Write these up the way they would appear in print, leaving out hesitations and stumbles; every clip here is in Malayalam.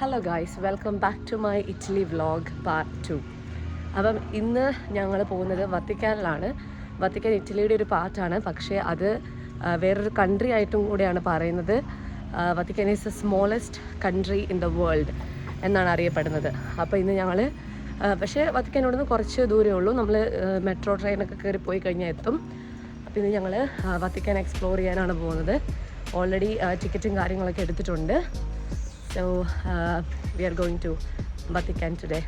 Hello guys, welcome back to my Italy vlog part 2. അപ്പം ഇന്ന് ഞങ്ങൾ പോകുന്നത് വത്തിക്കാനിലാണ്. വത്തിക്കാൻ ഇറ്റലിയുടെ ഒരു പാർട്ടാണ്, പക്ഷേ അത് വേറൊരു കൺട്രി ആയിട്ടും കൂടെയാണ് പറയുന്നത്. Vatican is the smallest country in the world എന്നാണ് അറിയപ്പെടുന്നത്. അപ്പോൾ ഇന്ന് ഞങ്ങൾ പക്ഷേ വത്തിക്കാനോട് നിന്ന് കുറച്ച് ദൂരമേ ഉള്ളൂ. നമ്മൾ മെട്രോ ട്രെയിനൊക്കെ കയറി പോയി കഴിഞ്ഞാൽ എത്തും. അപ്പോൾ ഇന്ന് ഞങ്ങൾ വത്തിക്കാൻ എക്സ്പ്ലോർ ചെയ്യാനാണ് പോകുന്നത്. ഓൾറെഡി ടിക്കറ്റും കാര്യങ്ങളൊക്കെ എടുത്തിട്ടുണ്ട്. So we are going to Vatican today.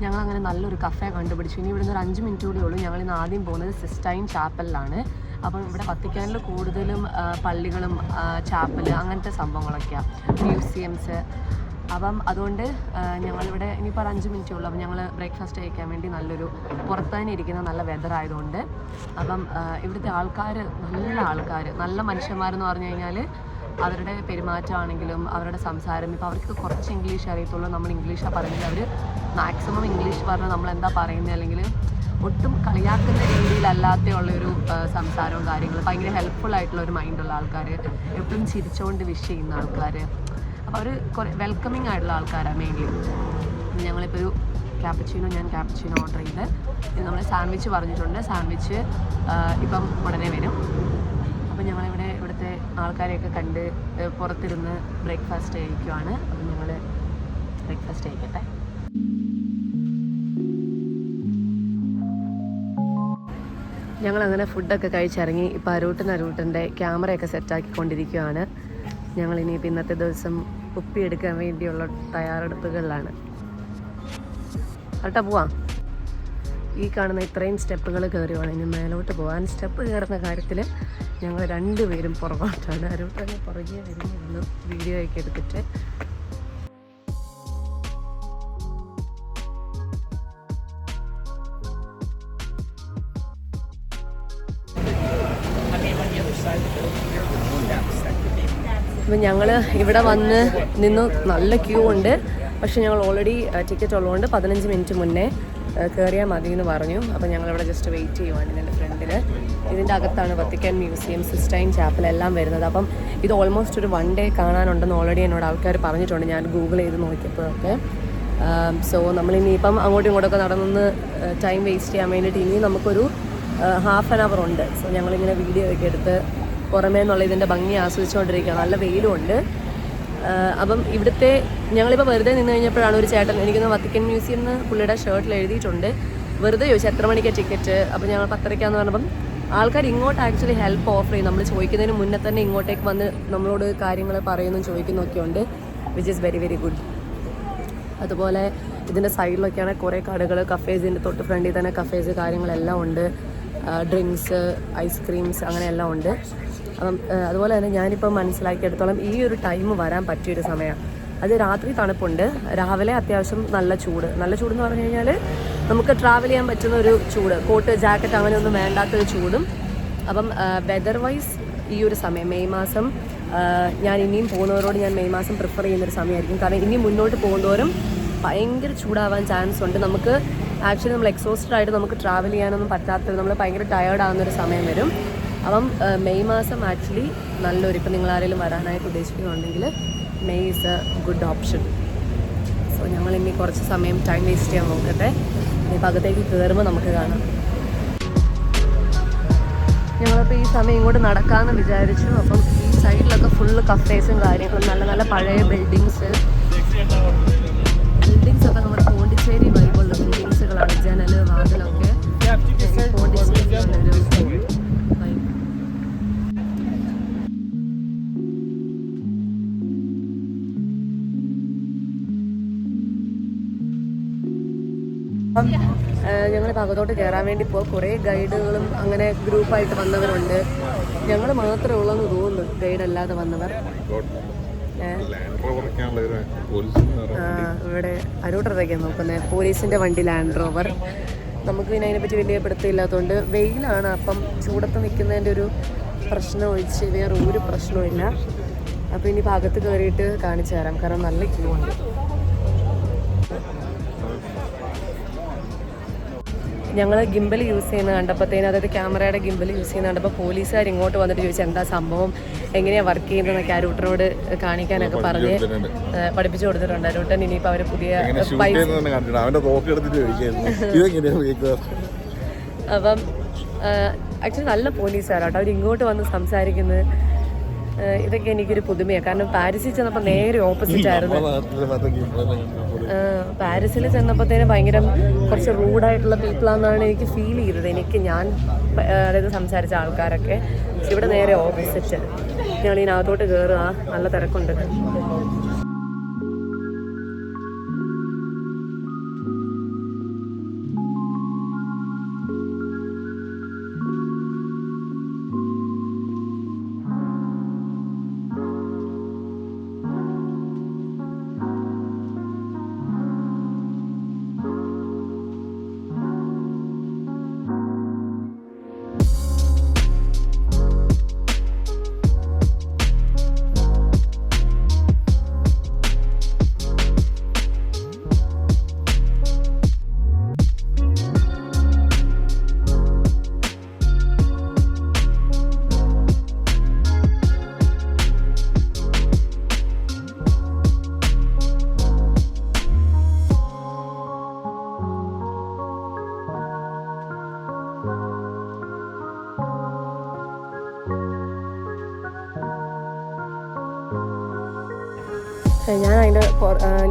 ഞങ്ങളങ്ങനെ നല്ലൊരു കഫേ കണ്ടുപിടിച്ചു. ഇനി ഇവിടുന്ന് ഒരു 5 മിനിറ്റ് കൂടി ഉള്ളൂ. ഞങ്ങളിന്ന് ആദ്യം പോകുന്നത് സിസ്റ്റൈൻ ചാപ്പലിലാണ്. അപ്പം ഇവിടെ വത്തിക്കാനിൽ കൂടുതലും പള്ളികളും ചാപ്പൽ അങ്ങനത്തെ സംഭവങ്ങളൊക്കെയാണ്, മ്യൂസിയംസ്. അപ്പം അതുകൊണ്ട് ഞങ്ങളിവിടെ ഇനിയിപ്പോൾ 5 മിനിറ്റേ ഉള്ളൂ. അപ്പം ഞങ്ങൾ ബ്രേക്ക്ഫാസ്റ്റ് കഴിക്കാൻ വേണ്ടി നല്ലൊരു പുറത്ത് തന്നെ ഇരിക്കുന്ന നല്ല വെതർ ആയതുകൊണ്ട് അപ്പം ഇവിടുത്തെ ആൾക്കാർ നല്ല മനുഷ്യന്മാരെന്ന് പറഞ്ഞു കഴിഞ്ഞാൽ അവരുടെ പെരുമാറ്റമാണെങ്കിലും അവരുടെ സംസാരം, ഇപ്പോൾ അവർക്ക് കുറച്ച് ഇംഗ്ലീഷ് അറിയത്തുള്ളൂ. നമ്മൾ ഇംഗ്ലീഷാണ് പറയുന്നത്, അവർ മാക്സിമം ഇംഗ്ലീഷ് പറഞ്ഞാൽ നമ്മളെന്താ പറയുന്നത്, അല്ലെങ്കിൽ ഒട്ടും കളിയാക്കുന്ന രീതിയിലല്ലാത്ത ഉള്ളൊരു സംസാരവും കാര്യങ്ങളും, ഭയങ്കര ഹെൽപ്ഫുൾ ആയിട്ടുള്ള ഒരു മൈൻഡുള്ള ആൾക്കാർ, എപ്പോഴും ചിരിച്ചുകൊണ്ട് വിഷ് ചെയ്യുന്ന ആൾക്കാർ. അപ്പോൾ അവർ വെൽക്കമിങ് ആയിട്ടുള്ള ആൾക്കാരാണ് മെയിൻലി. ഞങ്ങളിപ്പോൾ ഒരു ഞാൻ ക്യാപ്പച്ചീനോ ഓർഡർ ചെയ്ത് നമ്മൾ സാൻഡ്വിച്ച് പറഞ്ഞിട്ടുണ്ട്. സാൻഡ്വിച്ച് ഇപ്പം ഉടനെ വരും. അപ്പം ഞങ്ങളിവിടെ ഇവിടുത്തെ ആൾക്കാരെയൊക്കെ കണ്ട് പുറത്തിരുന്ന് ബ്രേക്ക്ഫാസ്റ്റ് കഴിക്കുവാണ്. അപ്പം ഞങ്ങൾ ബ്രേക്ക്ഫാസ്റ്റ് കഴിക്കട്ടെ. ഞങ്ങളങ്ങനെ ഫുഡൊക്കെ കഴിച്ചിറങ്ങി. ഇപ്പോൾ അരൂട്ടൻ്റെ ക്യാമറയൊക്കെ സെറ്റാക്കിക്കൊണ്ടിരിക്കുകയാണ്. ഞങ്ങളിനിയിപ്പോൾ ഇന്നത്തെ ദിവസം കുപ്പിയെടുക്കാൻ വേണ്ടിയുള്ള തയ്യാറെടുപ്പുകളിലാണ്. അരട്ട പോവാം. ഈ കാണുന്ന ഇത്രയും സ്റ്റെപ്പുകൾ കയറിയാണ് ഇനി മേലോട്ട് പോകാൻ. സ്റ്റെപ്പ് കയറുന്ന കാര്യത്തിൽ ഞങ്ങൾ രണ്ടുപേരും പുറകോട്ടാണ്. അരൂട്ടനെ പുറകെ വരുന്നു വീഡിയോ ഒക്കെ എടുത്തിട്ട്. അപ്പം ഞങ്ങൾ ഇവിടെ വന്ന് നിന്ന് നല്ല ക്യൂ ഉണ്ട്. പക്ഷേ ഞങ്ങൾ ഓൾറെഡി ടിക്കറ്റ് ഉള്ളതുകൊണ്ട് 15 മിനിറ്റ് മുന്നേ കയറിയാൽ മതി എന്ന് പറഞ്ഞു. അപ്പോൾ ഞങ്ങളിവിടെ ജസ്റ്റ് വെയിറ്റ് ചെയ്യുവാണ് ഇതിൻ്റെ ഫ്രണ്ടിൽ. ഇതിൻ്റെ അകത്താണ് വത്തിക്കാൻ മ്യൂസിയം, സിസ്റ്റൈൻ ചാപ്പൽ എല്ലാം വരുന്നത്. അപ്പം ഇത് ഓൾമോസ്റ്റ് ഒരു 1 ഡേ കാണാനുണ്ടെന്ന് ഓൾറെഡി എന്നോട് ആൾക്കാർ പറഞ്ഞിട്ടുണ്ട്. ഞാൻ ഗൂഗിൾ ചെയ്ത് നോക്കിയപ്പോഴൊക്കെ. സോ നമ്മളിനിയിപ്പം അങ്ങോട്ടും ഇങ്ങോട്ടൊക്കെ നടന്നൊന്ന് ടൈം വേസ്റ്റ് ചെയ്യാൻ വേണ്ടിയിട്ട് ഇനി നമുക്കൊരു ഹാഫ് ആൻ അവർ ഉണ്ട്. സോ ഞങ്ങളിങ്ങനെ വീഡിയോ ഒക്കെ എടുത്ത് പുറമേ നിന്നുള്ള ഇതിൻ്റെ ഭംഗി ആസ്വദിച്ചുകൊണ്ടിരിക്കുകയാണ്. നല്ല വെയിലും ഉണ്ട്. അപ്പം ഇവിടുത്തെ ഞങ്ങളിപ്പോൾ വെറുതെ നിന്ന് കഴിഞ്ഞപ്പോഴാണ് ഒരു ചേട്ടൻ, എനിക്കൊന്ന് വത്തിക്കാൻ മ്യൂസിയം എന്ന് പുള്ളിയുടെ ഷർട്ടിൽ എഴുതിയിട്ടുണ്ട്, വെറുതെ ചോദിച്ചു എത്ര മണിക്കാണ് ടിക്കറ്റ്. അപ്പോൾ ഞങ്ങൾ 10:30 പറഞ്ഞപ്പം ആൾക്കാർ ഇങ്ങോട്ട് ആക്ച്വലി ഹെൽപ്പ് ഓഫർ ചെയ്യും. നമ്മൾ ചോദിക്കുന്നതിന് മുന്നേ തന്നെ ഇങ്ങോട്ടേക്ക് വന്ന് നമ്മളോട് കാര്യങ്ങൾ പറയുന്നു ചോദിക്കുന്നൊക്കെ ഉണ്ട്, which is very very good. അതുപോലെ ഇതിൻ്റെ സൈഡിലൊക്കെയാണ് കുറേ കടകൾ, കഫേസിൻ്റെ തൊട്ട് ഫ്രണ്ടിൽ തന്നെ കഫേസ് കാര്യങ്ങളെല്ലാം ഉണ്ട്. ഡ്രിങ്ക്സ്, ഐസ്ക്രീംസ് അങ്ങനെയെല്ലാം ഉണ്ട്. അപ്പം അതുപോലെ തന്നെ ഞാനിപ്പോൾ മനസ്സിലാക്കിയെടുത്തോളം ഈ ഒരു ടൈം വരാൻ പറ്റിയൊരു സമയമാണ്. അത് രാത്രി തണുപ്പുണ്ട്, രാവിലെ അത്യാവശ്യം നല്ല ചൂടെന്ന് പറഞ്ഞു കഴിഞ്ഞാൽ നമുക്ക് ട്രാവൽ ചെയ്യാൻ പറ്റുന്ന ഒരു ചൂട്, കോട്ട് ജാക്കറ്റ് അങ്ങനെയൊന്നും വേണ്ടാത്തൊരു ചൂടും. അപ്പം വെതർ വൈസ് ഈ ഒരു സമയം മെയ് മാസം, ഞാൻ ഇനിയും പോകുന്നവരോട് ഞാൻ മെയ് മാസം പ്രിഫർ ചെയ്യുന്നൊരു സമയമായിരിക്കും. കാരണം ഇനി മുന്നോട്ട് പോകുന്നവരും ഭയങ്കര ചൂടാവാൻ ചാൻസ് ഉണ്ട്. നമുക്ക് ആക്ച്വലി നമ്മൾ എക്സോസ്റ്റഡ് ആയിട്ട് നമുക്ക് ട്രാവൽ ചെയ്യാനൊന്നും പറ്റാത്തത്, നമ്മൾ ഭയങ്കര ടയേർഡ് ആവുന്നൊരു സമയം വരും. അപ്പം മെയ് മാസം ആക്ച്വലി നല്ലൊരു, ഇപ്പം നിങ്ങളാരെങ്കിലും വരാനായിട്ട് ഉദ്ദേശിക്കുന്നുണ്ടെങ്കിൽ May is a good option. So ഞങ്ങളിനി കുറച്ച് സമയം ടൈം വേസ്റ്റ് ചെയ്യാൻ നോക്കട്ടെ. ഇനി അകത്തേക്ക് കയറുമ്പോൾ നമുക്ക് കാണാം. ഞങ്ങളിപ്പോൾ ഈ സമയം ഇങ്ങോട്ട് നടക്കാമെന്ന് വിചാരിച്ചു. അപ്പം ഈ സൈഡിലൊക്കെ ഫുള്ള് കഫേസും കാര്യങ്ങളും, നല്ല നല്ല പഴയ ബിൽഡിങ്സ് ഒക്കെ നമ്മുടെ പോണ്ടിച്ചേരി വൈബുള്ള ബിൽഡിങ്സുകളാണ്. ജനല് വാതിലൊക്കെ പോണ്ടിച്ചേരി ഞങ്ങൾ അകത്തോട്ട് കയറാൻ വേണ്ടി കുറേ ഗൈഡുകളും അങ്ങനെ ഗ്രൂപ്പായിട്ട് വന്നവരുണ്ട്. ഞങ്ങൾ മാത്രമേ ഉള്ളെന്ന് തോന്നുന്നു ഗൈഡ് അല്ലാതെ വന്നവർ. ഇവിടെ അരൂട്ടറയ്ക്കാണ് നോക്കുന്നത്, പോലീസിൻ്റെ വണ്ടി ലാൻഡ് റോവർ. നമുക്ക് പിന്നെ അതിനെപ്പറ്റി വലിയ പിടുത്തമില്ലാത്തതുകൊണ്ട് വെയിലാണ്. അപ്പം ചൂടത്ത് നിൽക്കുന്നതിൻ്റെ ഒരു പ്രശ്നം ഒഴിച്ച് വേറെ ഒരു പ്രശ്നവും ഇല്ല. അപ്പോൾ ഇനി ഭാഗത്ത് കയറിയിട്ട് കാണിച്ചു തരാം, കാരണം നല്ല ക്യൂ ഉണ്ട്. ഞങ്ങൾ ഗിംബൽ യൂസ് ചെയ്യുന്ന കണ്ടപ്പോഴത്തേനും, അതായത് ക്യാമറയുടെ ഗിംബൽ യൂസ് ചെയ്യുന്ന കണ്ടപ്പോൾ പോലീസുകാർ ഇങ്ങോട്ട് വന്നിട്ട് ചോദിച്ചു എന്താ സംഭവം, എങ്ങനെയാണ് വർക്ക് ചെയ്യുന്നതെന്നൊക്കെ അരൂട്ടനോട് കാണിക്കാനൊക്കെ പറഞ്ഞ് പഠിപ്പിച്ചു കൊടുത്തിട്ടുണ്ട്. അരൂട്ടൻ ഇനിയിപ്പോൾ അവർ പുതിയ അപ്പം ആക്ച്വലി നല്ല പോലീസുകാരാട്ടോ, അവർ ഇങ്ങോട്ട് വന്ന് സംസാരിക്കുന്നത്. ഇതൊക്കെ എനിക്കൊരു പുതുമയാണ്. കാരണം പാരീസിൽ ചെന്നപ്പോൾ നേരെ ഓപ്പോസിറ്റ് ആയിരുന്നു. പാരീസിൽ ചെന്നപ്പോഴത്തേനും ഭയങ്കര കുറച്ച് റൂഡായിട്ടുള്ള പീപ്പിളാണെന്നാണ് എനിക്ക് ഫീൽ ചെയ്തത്. ഞാൻ അതായത് സംസാരിച്ച ആൾക്കാരൊക്കെ. ഇവിടെ നേരെ ഓപ്പോസിറ്റ്. ഞങ്ങൾ ഇതിനകത്തോട്ട് കയറുക, നല്ല തിരക്കുണ്ട്.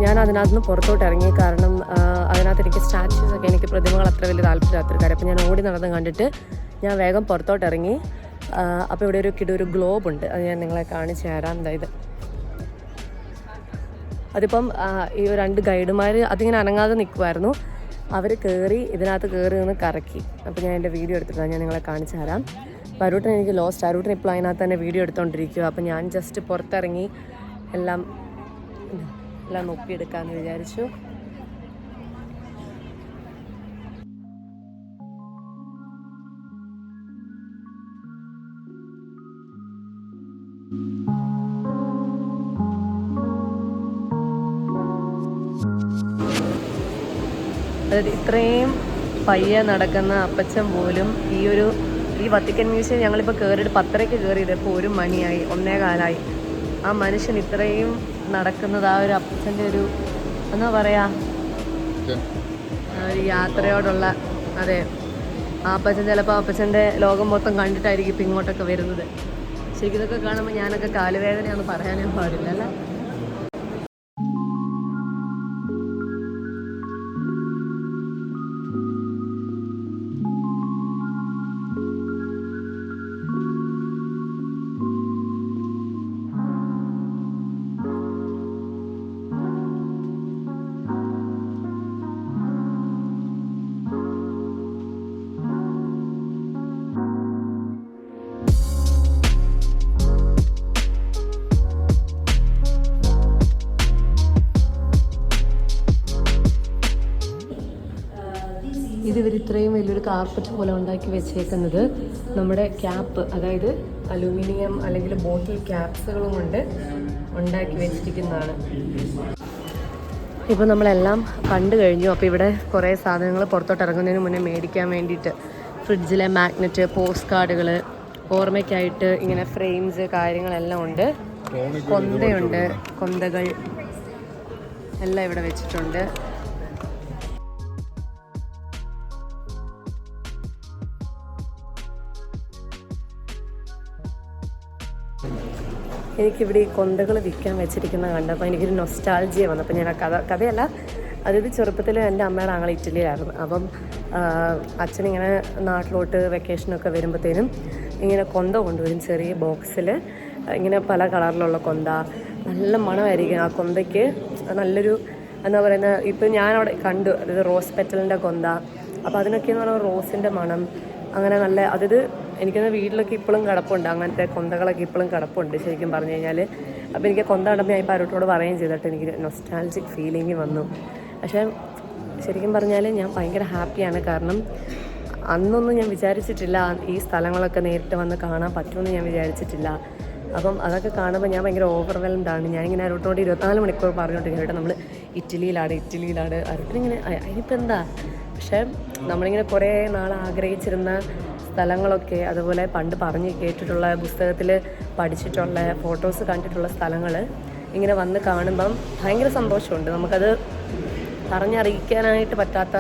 ഞാൻ അതിനകത്ത് നിന്ന് പുറത്തോട്ട് ഇറങ്ങി. കാരണം അതിനകത്ത് എനിക്ക് സ്റ്റാച്യൂസൊക്കെ, എനിക്ക് പ്രതിമകൾ അത്ര വലിയ താല്പര്യമില്ലാത്തൊരു കാര്യം. അപ്പോൾ ഞാൻ ഓടി നടന്ന് കണ്ടിട്ട് ഞാൻ വേഗം പുറത്തോട്ട് ഇറങ്ങി. അപ്പോൾ ഇവിടെ ഒരു ഗ്ലോബ് ഉണ്ട്, അത് ഞാൻ നിങ്ങളെ കാണിച്ചു തരാം. അതായത് അതിപ്പം ഈ 2 ഗൈഡുമാർ അതിങ്ങനെ അനങ്ങാതെ നിൽക്കുമായിരുന്നു. അവർ ഇതിനകത്ത് കയറി നിന്ന് കറക്കി. അപ്പോൾ ഞാൻ എൻ്റെ വീഡിയോ എടുത്തിട്ടാണ് ഞാൻ നിങ്ങളെ കാണിച്ചു തരാം. അരൂട്ടൻ എനിക്ക് ലോസ്റ്റ്. അരൂട്ടൻ ഇപ്പോൾ അതിനകത്ത് തന്നെ വീഡിയോ എടുത്തുകൊണ്ടിരിക്കുക. അപ്പോൾ ഞാൻ ജസ്റ്റ് പുറത്തിറങ്ങി എല്ലാം നോക്കിയെടുക്കാമെന്ന് വിചാരിച്ചു. അതായത് ഇത്രയും പയ്യെ നടക്കുന്ന അപ്പച്ചൻ പോലും ഈ വത്തിക്കൻ മ്യൂസിയം ഞങ്ങളിപ്പോൾ കയറിയിട്ട് 10:30 കയറിയത്, ഇപ്പോൾ 1 മണിയായി, 1:15. ആ മനുഷ്യൻ ഇത്രയും നടക്കുന്നത് ആ ഒരു അപ്പച്ചൻ്റെ എന്താ പറയാ, ഒരു യാത്രയോടുള്ള. അതെ, ആ അപ്പച്ചൻ ചിലപ്പോൾ അപ്പച്ചൻ്റെ ലോകം മൊത്തം കണ്ടിട്ടായിരിക്കും ഇപ്പം ഇങ്ങോട്ടൊക്കെ വരുന്നത്. ശരിക്കും ഇതൊക്കെ കാണുമ്പോൾ ഞാനൊക്കെ കാലുവേദനയാണെന്ന് പറയാനേ പാടില്ല അല്ലേ. ഇവർ ഇത്രയും വലിയൊരു കാർപ്പറ്റ് പോലെ ഉണ്ടാക്കി വെച്ചേക്കുന്നത് നമ്മുടെ ക്യാപ്പ്, അതായത് അലൂമിനിയം അല്ലെങ്കിൽ ബോട്ടിൽ ക്യാപ്സുകളും കൊണ്ട് ഉണ്ടാക്കി വെച്ചിരിക്കുന്നതാണ്. ഇപ്പോൾ നമ്മളെല്ലാം കണ്ടു കഴിഞ്ഞു. അപ്പോൾ ഇവിടെ കുറേ സാധനങ്ങൾ പുറത്തോട്ട് ഇറങ്ങുന്നതിന് മുന്നേ മേടിക്കാൻ വേണ്ടിയിട്ട് ഫ്രിഡ്ജിലെ മാഗ്നറ്റ്, പോസ്റ്റ് കാർഡുകൾ, ഓർമ്മയ്ക്കായിട്ട് ഇങ്ങനെ ഫ്രെയിംസ് കാര്യങ്ങളെല്ലാം ഉണ്ട്. കൊന്തയുണ്ട്, കൊന്തകൾ എല്ലാം ഇവിടെ വെച്ചിട്ടുണ്ട്. എനിക്കിവിടെ ഈ കൊന്തകൾ വിൽക്കാൻ വെച്ചിരിക്കുന്നത് കണ്ടപ്പോൾ എനിക്കൊരു നൊസ്റ്റാൾജിയ വന്നു. അപ്പോൾ ഞാൻ കഥയല്ല, അതായത് ചെറുപ്പത്തിൽ എൻ്റെ അമ്മയുടെ ആങ്ങൾ ഇറ്റലിയിലായിരുന്നു. അപ്പം അച്ഛനിങ്ങനെ നാട്ടിലോട്ട് വെക്കേഷനൊക്കെ വരുമ്പോഴത്തേനും ഇങ്ങനെ കൊന്ത കൊണ്ടുവരും, ചെറിയ ബോക്സിൽ ഇങ്ങനെ പല കളറിലുള്ള കൊന്ത. നല്ല മണമായിരിക്കും ആ കൊന്തയ്ക്ക്. നല്ലൊരു എന്താ പറയുന്നത്, ഇപ്പം ഞാനവിടെ കണ്ടു, അതായത് റോസ് പെറ്റലിൻ്റെ കൊന്ത. അപ്പോൾ അതിനൊക്കെയെന്ന് പറഞ്ഞാൽ റോസിൻ്റെ മണം അങ്ങനെ നല്ല, അതായത് എനിക്കൊന്ന് വീട്ടിലൊക്കെ ഇപ്പോഴും കിടപ്പുണ്ട്, അങ്ങനത്തെ കൊന്തകളൊക്കെ ഇപ്പോഴും കിടപ്പുണ്ട് ശരിക്കും പറഞ്ഞു കഴിഞ്ഞാൽ. അപ്പോൾ എനിക്ക് കൊന്ത കണ്ടപ്പോൾ ഞാൻ ഇപ്പോൾ അവരോട് പറയുകയും ചെയ്തിട്ട് എനിക്ക് നൊസ്റ്റാൾജിക് ഫീലിംഗ് വന്നു. പക്ഷേ ശരിക്കും പറഞ്ഞാൽ ഞാൻ ഭയങ്കര ഹാപ്പിയാണ്. കാരണം അന്നൊന്നും ഞാൻ വിചാരിച്ചിട്ടില്ല ഈ സ്ഥലങ്ങളൊക്കെ നേരിട്ട് വന്ന് കാണാൻ പറ്റുമെന്ന് ഞാൻ വിചാരിച്ചിട്ടില്ല. അപ്പം അതൊക്കെ കാണുമ്പോൾ ഞാൻ ഭയങ്കര ഓവർവെൽംഡാണ്. ഞാനിങ്ങനെ അവരോട് 24 മണിക്കൂർ പറഞ്ഞോണ്ടിരിക്കും, കേട്ടോ നമ്മൾ ഇറ്റലിയിലാണ്. അവരിങ്ങനെ അതിനിപ്പോൾ എന്താ പക്ഷേ നമ്മളിങ്ങനെ കുറേ നാൾ ആഗ്രഹിച്ചിരുന്ന സ്ഥലങ്ങളൊക്കെ, അതുപോലെ പണ്ട് പറഞ്ഞ് കേട്ടിട്ടുള്ള, പുസ്തകത്തിൽ പഠിച്ചിട്ടുള്ള, ഫോട്ടോസ് കണ്ടിട്ടുള്ള സ്ഥലങ്ങൾ ഇങ്ങനെ വന്ന് കാണുമ്പം ഭയങ്കര സന്തോഷമുണ്ട്. നമുക്കത് പറഞ്ഞറിയിക്കാനായിട്ട് പറ്റാത്ത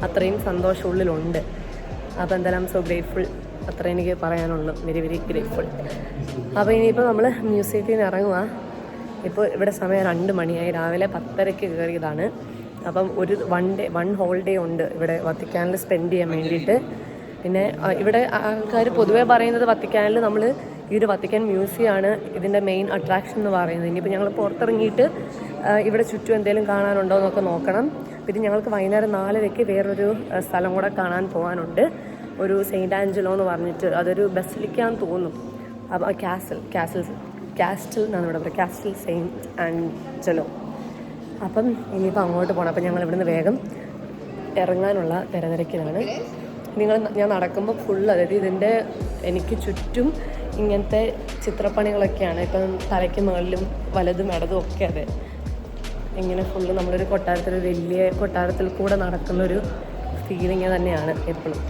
അത്രയും സന്തോഷം ഉള്ളിലുണ്ട്. അപ്പോൾ എന്തായാലും സോ ഗ്രേറ്റ്ഫുൾ, അത്ര എനിക്ക് പറയാനുള്ളൂ. Very very grateful. അപ്പോൾ ഇനിയിപ്പോൾ നമ്മൾ മ്യൂസിയത്തിൽ നിന്ന് ഇറങ്ങുക. ഇപ്പോൾ ഇവിടെ സമയം 2 മണിയായി. രാവിലെ 10:30 കയറിയതാണ്. അപ്പം ഒരു വൺ ഹോൾ ഡേ ഉണ്ട് ഇവിടെ വത്തിക്കാനിൽ സ്പെൻഡ് ചെയ്യാൻ വേണ്ടിയിട്ട്. പിന്നെ ഇവിടെ ആൾക്കാർ പൊതുവേ പറയുന്നത് വത്തിക്കാനിൽ നമ്മൾ ഈ ഒരു വത്തിക്കാൻ മ്യൂസിയമാണ് ഇതിൻ്റെ മെയിൻ അട്രാക്ഷൻ എന്ന് പറയുന്നത്. ഇനിയിപ്പോൾ ഞങ്ങൾ പുറത്തിറങ്ങിയിട്ട് ഇവിടെ ചുറ്റും എന്തെങ്കിലും കാണാനുണ്ടോ എന്നൊക്കെ നോക്കണം. പിന്നെ ഞങ്ങൾക്ക് വൈകുന്നേരം 4:00 വേറൊരു സ്ഥലം കൂടെ കാണാൻ പോകാനുണ്ട്. ഒരു സെയിൻറ്റ് ആഞ്ചലോ എന്ന് പറഞ്ഞിട്ട്, അതൊരു ബസിലിക്കാന്ന് തോന്നും. അപ്പോൾ കാസ്റ്റൽ എന്നാണ് ഇവിടെ പറയുക, കാസ്റ്റൽ സെയിൻറ്റ് ആഞ്ചലോ. അപ്പം ഇനിയിപ്പോൾ അങ്ങോട്ട് പോകണം. അപ്പം ഞങ്ങൾ ഇവിടുന്ന് വേഗം ഇറങ്ങാനുള്ള തിരക്കിലാണ്. ഞാൻ നടക്കുമ്പോൾ ഫുൾ, അതായത് ഇതിൻ്റെ എനിക്ക് ചുറ്റും ഇങ്ങനത്തെ ചിത്രപ്പണികളൊക്കെയാണ്. ഇപ്പം തലയ്ക്ക് മുകളിലും വലതും ഇടതും ഒക്കെ അതെ. ഇങ്ങനെ ഫുള്ള് നമ്മളൊരു കൊട്ടാരത്തിൽ, വലിയ കൊട്ടാരത്തിൽ കൂടെ നടക്കുന്നൊരു ഫീലിംഗ് തന്നെയാണ് എപ്പോഴും.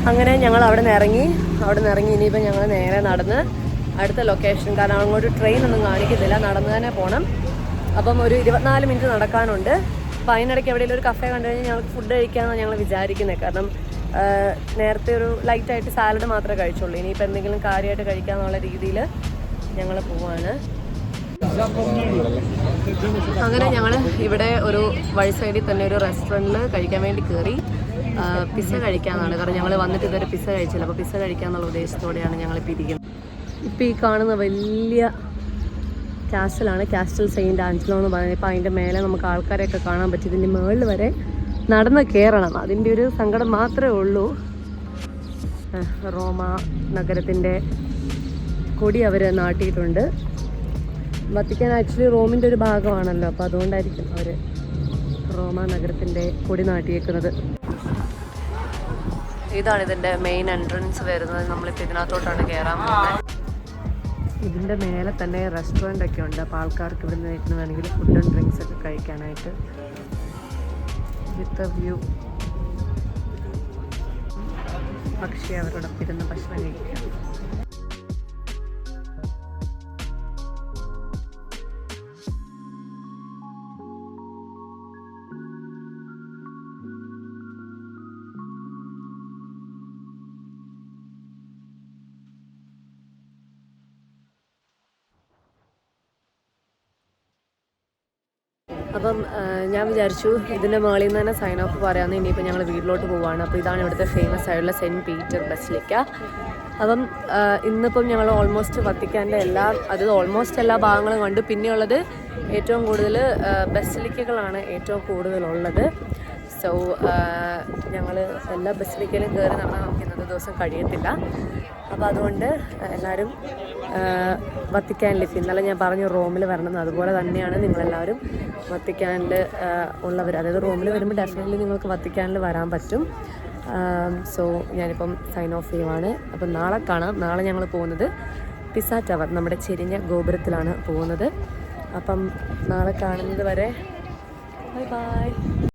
അങ്ങനെ ഞങ്ങൾ അവിടെ നിന്ന് ഇറങ്ങി ഇനിയിപ്പോൾ ഞങ്ങൾ നേരെ നടന്ന് അടുത്ത ലൊക്കേഷൻ, കാരണം അങ്ങോട്ട് ട്രെയിനൊന്നും കാണിക്കുന്നില്ല, നടന്ന് തന്നെ പോകണം. അപ്പം ഒരു 24 മിനിറ്റ് നടക്കാനുണ്ട്. അപ്പോൾ അതിനിടയ്ക്ക് എവിടെയെങ്കിലും ഒരു കഫേ കണ്ടു കഴിഞ്ഞാൽ ഞങ്ങൾക്ക് ഫുഡ് കഴിക്കാമെന്നാണ് ഞങ്ങൾ വിചാരിക്കുന്നത്. കാരണം നേരത്തെ ഒരു ലൈറ്റായിട്ട് സാലഡ് മാത്രമേ കഴിച്ചുള്ളൂ. ഇനിയിപ്പോൾ എന്തെങ്കിലും കാര്യമായിട്ട് കഴിക്കാമെന്നുള്ള രീതിയിൽ ഞങ്ങൾ പോവാണ്. അങ്ങനെ ഞങ്ങൾ ഇവിടെ ഒരു വഴി സൈഡിൽ തന്നെ ഒരു റെസ്റ്റോറൻറ്റിൽ കഴിക്കാൻ വേണ്ടി കയറി. പിസ്സ കഴിക്കാമെന്നാണ്. കാരണം ഞങ്ങൾ വന്നിട്ട് ഇതുവരെ പിസ്സ കഴിച്ചില്ല. അപ്പോൾ പിസ്സ കഴിക്കാമെന്നുള്ള ഉദ്ദേശത്തോടെയാണ് ഞങ്ങളിപ്പോൾ ഇരിക്കുന്നത്. ഇപ്പോൾ ഈ കാണുന്ന വലിയ കാസ്റ്റലാണ്, കാസ്റ്റൽ സെയിൻറ്റ് ആഞ്ചലോ എന്ന് പറയുന്നത്. ഇപ്പോൾ അതിൻ്റെ മേലെ നമുക്ക് ആൾക്കാരെയൊക്കെ കാണാൻ പറ്റും. ഇതിൻ്റെ മുകളിൽ വരെ നടന്ന് കയറണം. അതിൻ്റെ ഒരു സങ്കടം മാത്രമേ ഉള്ളൂ. റോമ നഗരത്തിൻ്റെ കൊടി അവർ നാട്ടിയിട്ടുണ്ട്. വത്തിക്കാൻ ആക്ച്വലി റോമിൻ്റെ ഒരു ഭാഗമാണല്ലോ, അപ്പോൾ അതുകൊണ്ടായിരിക്കും അവർ റോമ നഗരത്തിൻ്റെ കൊടി നാട്ടിയേക്കുന്നത്. ഇതാണ് ഇതിൻ്റെ മെയിൻ എൻട്രൻസ് വരുന്നത്. നമ്മളിപ്പോൾ ഇതിനകത്തോട്ടാണ് കയറാൻ പോകുന്നത്. ഇതിൻ്റെ മേലെ തന്നെ റെസ്റ്റോറൻ്റ് ഒക്കെ ഉണ്ട്. അപ്പോൾ ആൾക്കാർക്ക് ഇവിടെ നിന്ന് വേണമെങ്കിൽ ഫുഡ് ആൻഡ് ഡ്രിങ്ക്സ് ഒക്കെ കഴിക്കാനായിട്ട് വിത്ത് വ്യൂ. പക്ഷേ അവരോടൊപ്പം ഇരുന്ന് ഭക്ഷണം കഴിക്കാം. അപ്പം ഞാൻ വിചാരിച്ചു ഇതിൻ്റെ മുകളിൽ നിന്ന് തന്നെ സൈൻ ഓഫ് പറയാമെന്ന്. ഇനിയിപ്പോൾ ഞങ്ങൾ വീട്ടിലോട്ട് പോവുകയാണ്. അപ്പോൾ ഇതാണ് ഇവിടുത്തെ ഫേമസ് ആയിട്ടുള്ള സെൻറ്റ് പീറ്റർ ബസിലിക്ക. അപ്പം ഇന്നിപ്പം ഞങ്ങൾ ഓൾമോസ്റ്റ് വത്തിക്കാൻ്റെ ഓൾമോസ്റ്റ് എല്ലാ ഭാഗങ്ങളും കണ്ടു. പിന്നെയുള്ളത് ഏറ്റവും കൂടുതൽ ബസിലിക്കകളാണ് ഏറ്റവും കൂടുതലുള്ളത്. സോ ഞങ്ങൾ എല്ലാ ബസിലിക്കയിലും കയറി നടന്നാൽ നമുക്ക് ഇന്നത്തെ ദിവസം കഴിയത്തില്ല. അപ്പോൾ അതുകൊണ്ട് എല്ലാവരും വത്തിക്കാനിലെത്തി. ഇന്നലെ ഞാൻ പറഞ്ഞു റോമിൽ വരണമെന്ന്, അതുപോലെ തന്നെയാണ് നിങ്ങളെല്ലാവരും വത്തിക്കാനിൽ ഉള്ളവർ. അതായത് റോമിൽ വരുമ്പോൾ ഡെഫിനറ്റ്ലി നിങ്ങൾക്ക് വത്തിക്കാനിൽ വരാൻ പറ്റും. സോ ഞാനിപ്പം സൈൻ ഓഫ് ചെയ്യുവാണ്. അപ്പം നാളെ കാണാം. നാളെ ഞങ്ങൾ പോകുന്നത് പിസ ടവർ, നമ്മുടെ ചെരിഞ്ഞ ഗോപുരത്തിലാണ് പോകുന്നത്. അപ്പം നാളെ കാണുന്നത് വരെ ബൈ ബൈ.